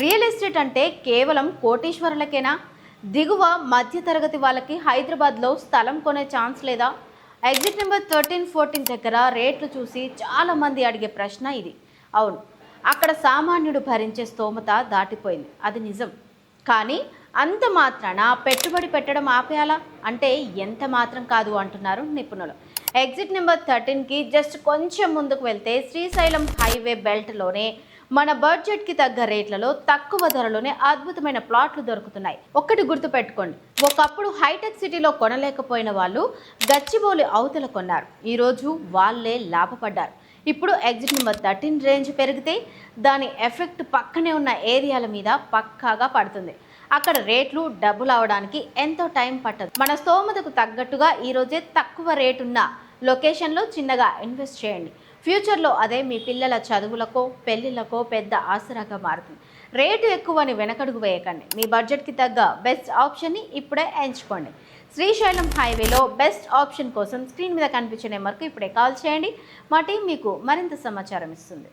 Real estate అంటే కేవలం కోటీశ్వరులకేనా? దిగువ మధ్యతరగతి వాళ్ళకి హైదరాబాద్లో స్థలం కొనే ఛాన్స్ లేదా? ఎగ్జిట్ నెంబర్ 13-14 దగ్గర రేట్లు చూసి చాలామంది అడిగే ప్రశ్న ఇది. అవును, అక్కడ సామాన్యుడు భరించే స్తోమత దాటిపోయింది, అది నిజం. కానీ అంత మాత్రాన పెట్టుబడి పెట్టడం ఆపేయాలా అంటే ఎంత మాత్రం కాదు అంటున్నారు నిపుణులు. ఎగ్జిట్ నెంబర్ 13కి జస్ట్ కొంచెం ముందుకు వెళ్తే శ్రీశైలం హైవే బెల్ట్లోనే మన బడ్జెట్కి తగ్గ రేట్లలో తక్కువ ధరలోనే అద్భుతమైన ప్లాట్లు దొరుకుతున్నాయి. ఒక్కటి గుర్తుపెట్టుకోండి, ఒకప్పుడు హైటెక్ సిటీలో కొనలేకపోయిన వాళ్ళు గచ్చిబౌలి అవతల కొన్నారు. ఈరోజు వాళ్ళే లాభపడ్డారు. ఇప్పుడు ఎగ్జిట్ నెంబర్ 13 రేంజ్ పెరిగితే దాని ఎఫెక్ట్ పక్కనే ఉన్న ఏరియాల మీద పక్కాగా పడుతుంది. అక్కడ రేట్లు డబుల్ అవడానికి ఎంతో టైం పట్టదు. మన స్తోమతకు తగ్గట్టుగా ఈరోజే తక్కువ రేటున్న లొకేషన్లో చిన్నగా ఇన్వెస్ట్ చేయండి. ఫ్యూచర్లో అదే మీ పిల్లల చదువులకో పెళ్లిళ్ళకో పెద్ద ఆసరాగా మారుతుంది. రేటు ఎక్కువని వెనకడుగు వేయకండి. మీ బడ్జెట్కి తగ్గ బెస్ట్ ఆప్షన్ని ఇప్పుడే ఎంచుకోండి. శ్రీశైలం హైవేలో బెస్ట్ ఆప్షన్ కోసం స్క్రీన్ మీద కనిపించే నెంబర్కు ఇప్పుడే కాల్ చేయండి. మా టీం మీకు మరింత సమాచారం ఇస్తుంది.